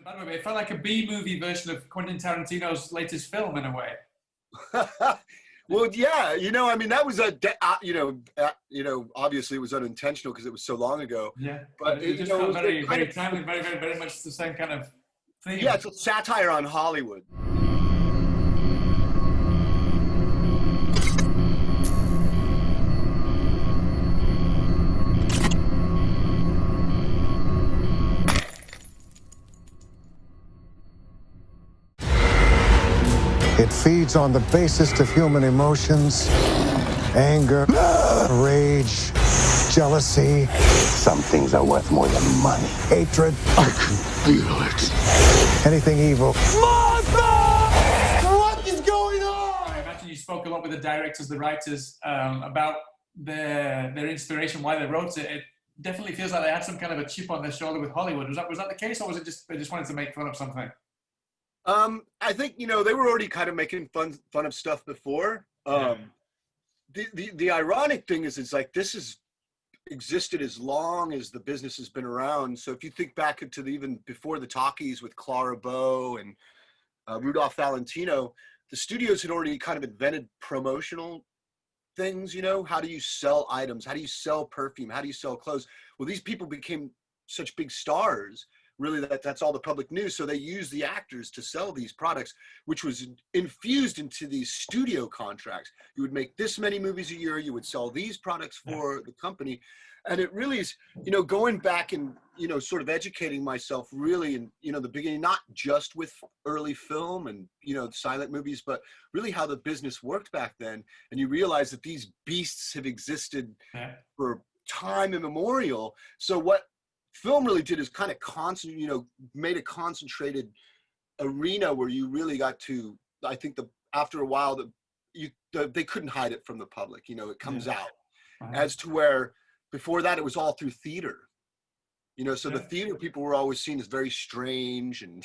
the bad way. It felt like a B-movie version of Quentin Tarantino's latest film in a way. Well, yeah, I mean, that was obviously it was unintentional because it was so long ago. Yeah, but it just felt very, very timely, very, very, very much the same kind of theme. Yeah, it's a satire on Hollywood. It feeds on the basest of human emotions: anger, rage, jealousy. Some things are worth more than money. Hatred. I can feel it. Anything evil. What is going on? I imagine you spoke a lot with the directors, the writers, about their inspiration, why they wrote it. It definitely feels like they had some kind of a chip on their shoulder with Hollywood. Was that the case, or was it just they just wanted to make fun of something? I think they were already kind of making fun of stuff before. The ironic thing is, it's like this has existed as long as the business has been around. So if you think back into even before the talkies with Clara Bow and Rudolph Valentino, the studios had already kind of invented promotional things. How do you sell items? How do you sell perfume? How do you sell clothes? Well, these people became such big stars. Really, that's all the public knew. So they used the actors to sell these products, which was infused into these studio contracts. You would make this many movies a year. You would sell these products for the company. And it really is, going back and, sort of educating myself really in, the beginning, not just with early film and, silent movies, but really how the business worked back then. And you realize that these beasts have existed for time immemorial. So what film really did is kind of made a concentrated arena where you really got to, I think after a while they couldn't hide it from the public. It comes out as to where before that it was all through theater. So the theater people were always seen as very strange and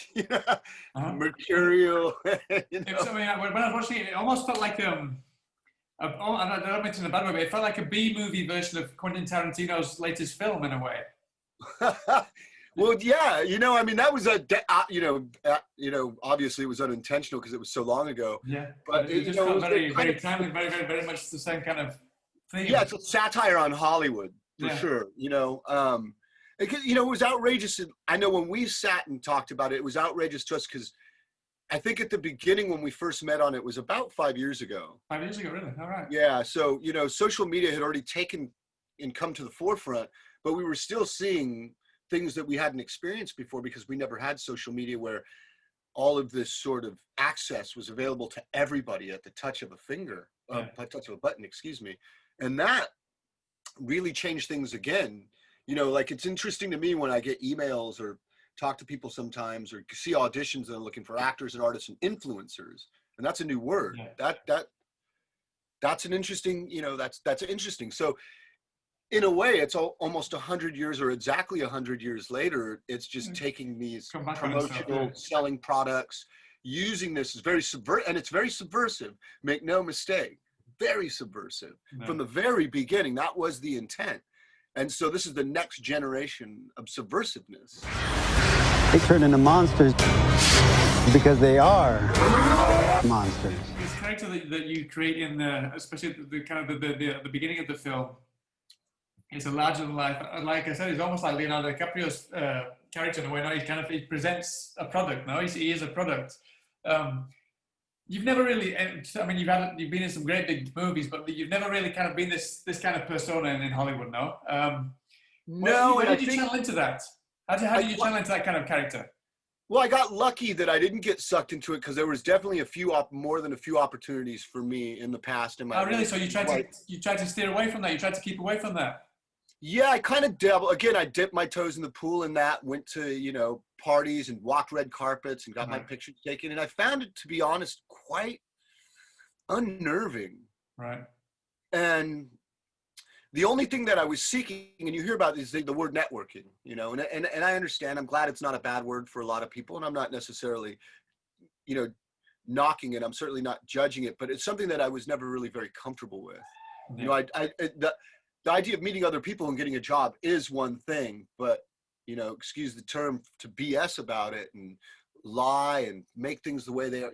mercurial. I mean, when I was watching it, it almost felt like I don't mean it in a bad way, but it felt like a B-movie version of Quentin Tarantino's latest film in a way. Well, yeah, I mean, that was obviously it was unintentional because it was so long ago. Yeah, but it just felt very, very timely, very, very, very much the same kind of theme. Yeah, it's a satire on Hollywood for sure. It was outrageous. And I know when we sat and talked about it, it was outrageous to us because I think at the beginning when we first met on it was about 5 years ago. 5 years ago, really? All right. Yeah, so social media had already taken and come to the forefront, but we were still seeing things that we hadn't experienced before because we never had social media where all of this sort of access was available to everybody at the touch of a finger, touch of a button, excuse me. And that really changed things again. Like it's interesting to me when I get emails or talk to people sometimes or see auditions that are looking for actors and artists and influencers. And that's a new word. Yeah. That's an interesting, that's interesting. So in a way, it's almost 100 years or exactly 100 years later, it's just taking these promotional selling products, using this is very and it's very subversive. Make no mistake, very subversive. From the very beginning, that was the intent. And so this is the next generation of subversiveness. They turn into monsters because they are monsters. This character that you create in especially the kind of the beginning of the film, it's a larger than life. Like I said, it's almost like Leonardo DiCaprio's character in a way. Now he presents a product. Now he is a product. You've never really. I mean, you've been in some great big movies, but you've never really kind of been this kind of persona in Hollywood. No. No. How did you channel into that? How did you channel into that kind of character? Well, I got lucky that I didn't get sucked into it because there was definitely more than a few opportunities for me in the past. In my really? So you tried to steer away from that. You tried to keep away from that. Yeah, I kind of dabbled. Again, I dipped my toes in the pool in that, went to, parties and walked red carpets and got my pictures taken. And I found it, to be honest, quite unnerving. Right. And the only thing that I was seeking, and you hear about is the word networking, and I understand. I'm glad it's not a bad word for a lot of people. And I'm not necessarily, knocking it. I'm certainly not judging it, but it's something that I was never really very comfortable with. Yeah. The idea of meeting other people and getting a job is one thing, but excuse the term, to BS about it and lie and make things the way they are.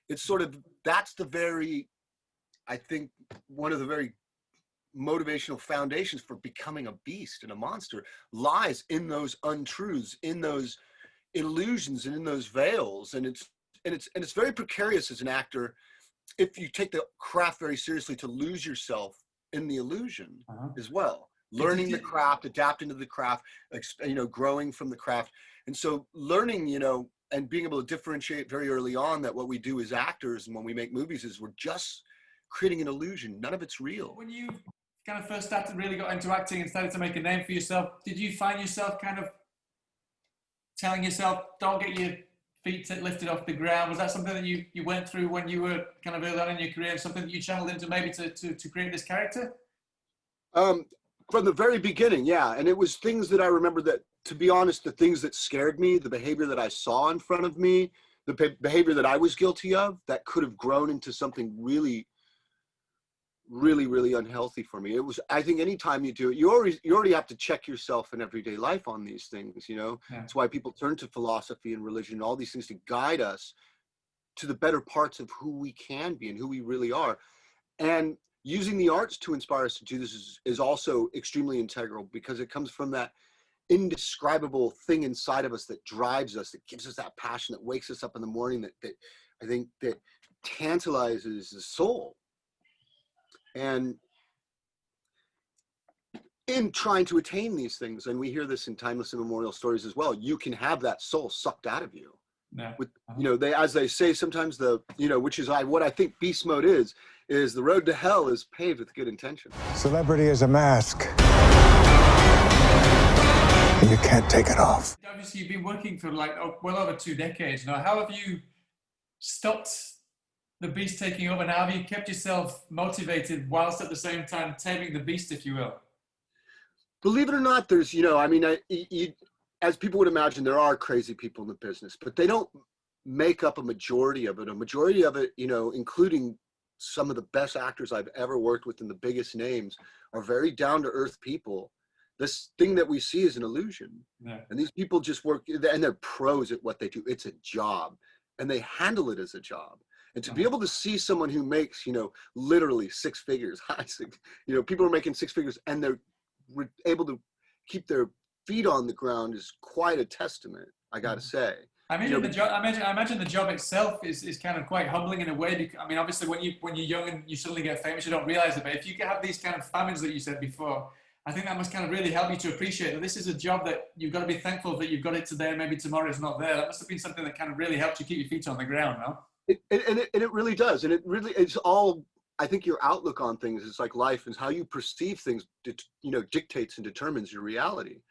It's sort of, that's the very, I think, one of the very motivational foundations for becoming a beast and a monster lies in those untruths, in those illusions, and in those veils. And it's very precarious as an actor, if you take the craft very seriously, to lose yourself in the illusion as well. Learning the craft, adapting to the craft, growing from the craft. And so learning, and being able to differentiate very early on that what we do as actors and when we make movies is we're just creating an illusion. None of it's real. When you kind of first started, really got into acting and started to make a name for yourself, did you find yourself kind of telling yourself, don't get your feet lifted off the ground? Was that something that you went through when you were kind of early on in your career, and something that you channeled into maybe to create this character? From the very beginning, yeah. And it was things that I remember that, to be honest, the things that scared me, the behavior that I saw in front of me, the behavior that I was guilty of, that could have grown into something really, really, really unhealthy for me. It was, I think anytime you do it, you already have to check yourself in everyday life on these things, Yeah. That's why people turn to philosophy and religion and all these things to guide us to the better parts of who we can be and who we really are. And using the arts to inspire us to do this is also extremely integral, because it comes from that indescribable thing inside of us that drives us, that gives us that passion, that wakes us up in the morning, that I think that tantalizes the soul. And in trying to attain these things, and we hear this in timeless and immemorial stories as well, you can have that soul sucked out of you. Yeah. With, as they say sometimes, which is what I think beast mode is the road to hell is paved with good intention. Celebrity is a mask, and you can't take it off. Obviously, you've been working for well over 2 decades now. How have you stopped the beast taking over? Now, have you kept yourself motivated whilst at the same time taming the beast, if you will? Believe it or not, there's, as people would imagine, there are crazy people in the business, but they don't make up a majority of it. A majority of it, including some of the best actors I've ever worked with and the biggest names, are very down-to-earth people. This thing that we see is an illusion. Yeah. And these people just work, and they're pros at what they do. It's a job, and they handle it as a job. And to be able to see someone who makes, literally 6 figures, people are making 6 figures, and they're able to keep their feet on the ground is quite a testament, I got to say. I imagine I imagine the job itself is kind of quite humbling in a way. Because, I mean, obviously, when you're young and you suddenly get famous, you don't realize it. But if you have these kind of famines that you said before, I think that must kind of really help you to appreciate that this is a job that you've got to be thankful that you've got it today, and maybe tomorrow it's not there. That must have been something that kind of really helped you keep your feet on the ground, no? It really does. And it's all, I think your outlook on things is like life, and how you perceive things, dictates and determines your reality.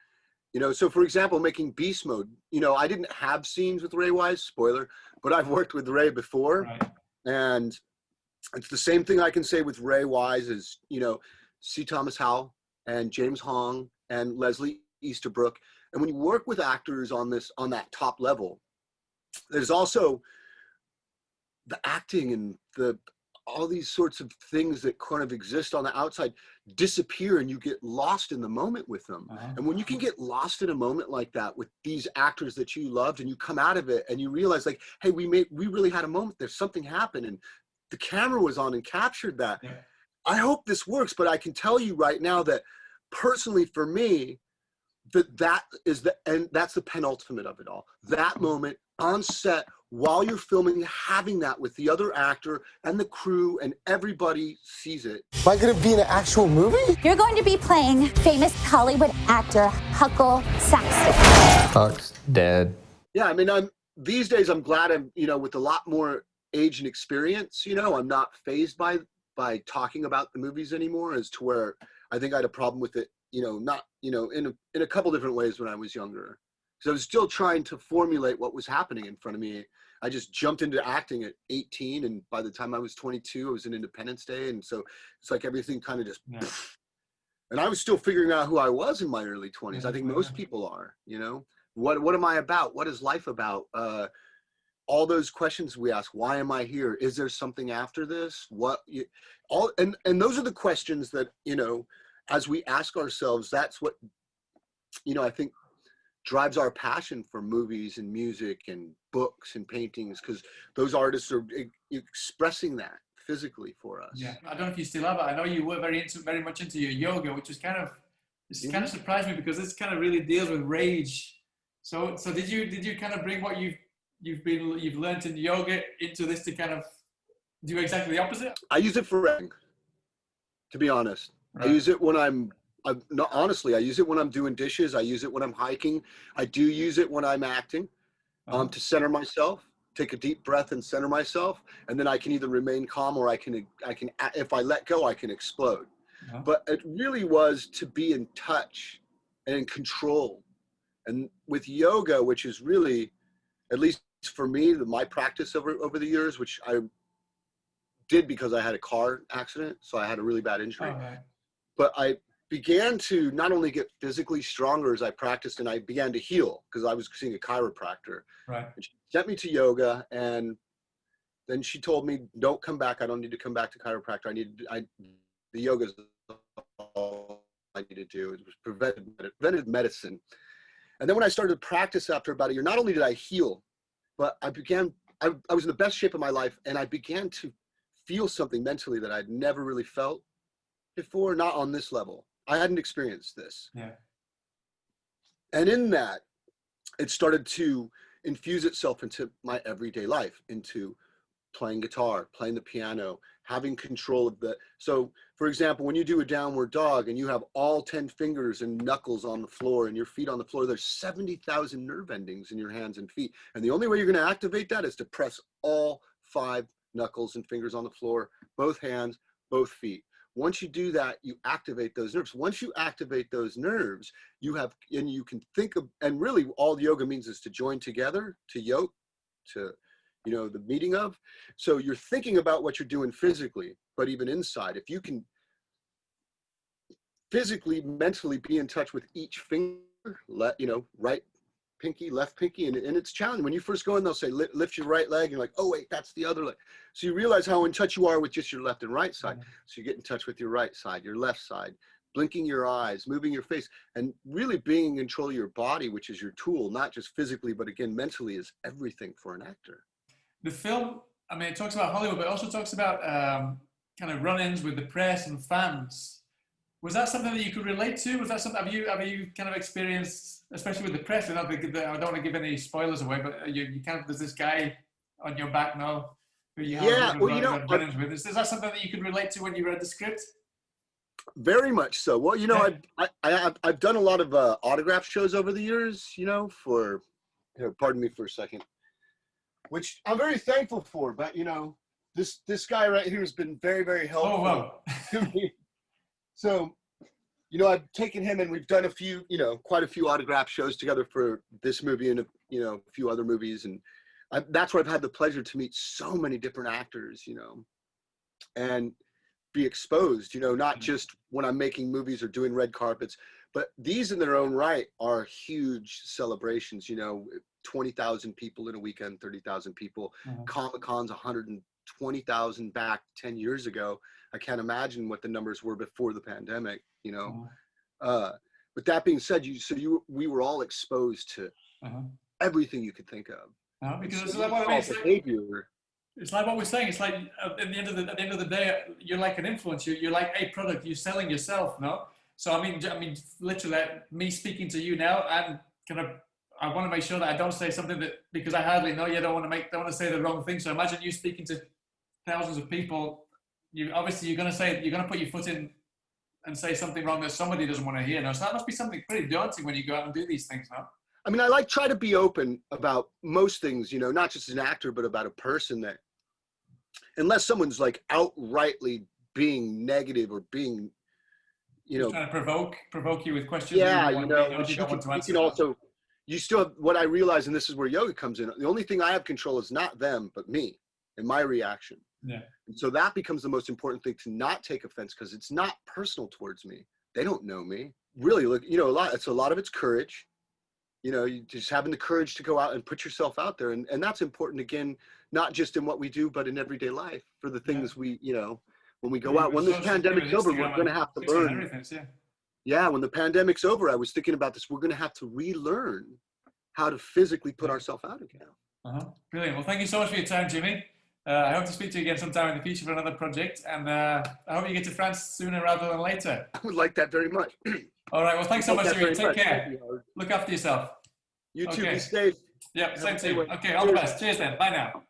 So for example, making beast mode, I didn't have scenes with Ray Wise, spoiler, but I've worked with Ray before. Right. And it's the same thing I can say with Ray Wise as, C. Thomas Howell and James Hong and Leslie Easterbrook. And when you work with actors on that top level, there's also the acting and all these sorts of things that kind of exist on the outside disappear, and you get lost in the moment with them. And when you can get lost in a moment like that with these actors that you loved, and you come out of it and you realize, like, hey, we really had a moment. There's something happened, and the camera was on and captured that. Yeah. I hope this works, but I can tell you right now that personally for me, that's the penultimate of it all. That moment on set, while you're filming, having that with the other actor and the crew, and everybody sees it. Am I going to be in an actual movie? You're going to be playing famous Hollywood actor Huckle Saxton. Huck's dead. Yeah, I mean, these days I'm glad I'm, with a lot more age and experience, I'm not fazed by talking about the movies anymore, as to where I think I had a problem with it, not, in a couple different ways when I was younger. So I was still trying to formulate what was happening in front of me. I just jumped into acting at 18, and by the time I was 22, I was in Independence Day. And so it's like everything kind of just, and I was still figuring out who I was in my early 20s. I think most people are, what am I about? What is life about? All those questions we ask, why am I here? Is there something after this? And those are the questions that, as we ask ourselves, that's what, I think drives our passion for movies and music and books and paintings, because those artists are expressing that physically for us. Yeah, I don't know if you still are, but I know you were very much into your yoga, which is kind of surprised me, because this kind of really deals with rage. So did you kind of bring what you've learned in yoga into this to kind of do exactly the opposite? I use it for everything, to be honest. Right. I use it when honestly, I use it when I'm doing dishes. I use it when I'm hiking. I do use it when I'm acting, to center myself, take a deep breath and center myself. And then I can either remain calm, or I can, if I let go, I can explode. But it really was to be in touch and in control. And with yoga, which is really, at least for me, my practice over the years, which I did because I had a car accident. So I had a really bad injury. But I began to not only get physically stronger as I practiced, and I began to heal, because I was seeing a chiropractor. Right. And she sent me to yoga, and then she told me, don't come back. I don't need to come back to chiropractor. The yoga is all I need to do. It was preventive medicine. And then when I started to practice after about a year, not only did I heal, but I was in the best shape of my life, and I began to feel something mentally that I'd never really felt before, not on this level. I hadn't experienced this. Yeah. And in that, it started to infuse itself into my everyday life, into playing guitar, playing the piano, having control of so for example, when you do a downward dog and you have all 10 fingers and knuckles on the floor and your feet on the floor, there's 70,000 nerve endings in your hands and feet. And the only way you're going to activate that is to press all 5 knuckles and fingers on the floor, both hands, both feet. Once you do that, you activate those nerves. Once you activate those nerves, you can think of, and really all yoga means is to join together, to yoke, to, the meeting of. So you're thinking about what you're doing physically, but even inside, if you can physically, mentally be in touch with each finger, right pinky, left pinky, and it's challenging. When you first go in, they'll say, lift your right leg, and you're like, oh wait, that's the other leg. So you realize how in touch you are with just your left and right side. So you get in touch with your right side, your left side, blinking your eyes, moving your face, and really being in control of your body, which is your tool, not just physically, but again, mentally, is everything for an actor. The film, I mean, it talks about Hollywood, but it also talks about kind of run-ins with the press and fans. Was that something that you could relate to? Was that something, have you kind of experienced, especially with the press? I don't want to give any spoilers away, but you kind of, there's this guy on your back now who you have run-ins with. Is that something that you could relate to when you read the script? Very much so. Well, I've done a lot of autograph shows over the years, for, pardon me for a second, which I'm very thankful for, but this guy right here has been very, very helpful to me. So, I've taken him, and we've done quite a few autograph shows together for this movie and, a few other movies. And that's where I've had the pleasure to meet so many different actors, and be exposed, not just when I'm making movies or doing red carpets, but these in their own right are huge celebrations, 20,000 people in a weekend, 30,000 people. Comic-Con's 120,000 back 10 years ago. I can't imagine what the numbers were before the pandemic, But that being said, we were all exposed to everything you could think of. Because it's like what I mean, behavior. It's like what we're saying. It's like at the end of the day, you're like an influencer. You're like a product. You're selling yourself, no? So I mean, literally, me speaking to you now, I want to make sure that I don't say something that, because I hardly know you, don't want to say the wrong thing. So imagine you speaking to thousands of people. You're going to put your foot in and say something wrong that somebody doesn't want to hear. No, so that must be something pretty daunting when you go out and do these things, no? I mean, I try to be open about most things, not just as an actor, but about a person, that unless someone's like outrightly being negative or being, trying to provoke you with questions. Yeah, you still have, what I realize, and this is where yoga comes in, the only thing I have control is not them, but me and my reaction. Yeah. And so that becomes the most important thing, to not take offense, because it's not personal towards me. They don't know me. Really, look, a lot of it's courage. You just having the courage to go out and put yourself out there. And that's important, again, not just in what we do, but in everyday life, for the things we, when we go out, when this pandemic's over, we're going to have to learn. yeah, when the pandemic's over, I was thinking about this. We're going to have to relearn how to physically put ourselves out again. Brilliant. Well, thank you so much for your time, Jimmy. I hope to speak to you again sometime in the future for another project. And I hope you get to France sooner rather than later. I would like that very much. All right. Well, thanks so much, Jimmy. Take care. Thank you, Look after yourself. you too. Okay. Be safe. Yep, same a to you. good one. Okay, all the best. Cheers then. Bye now.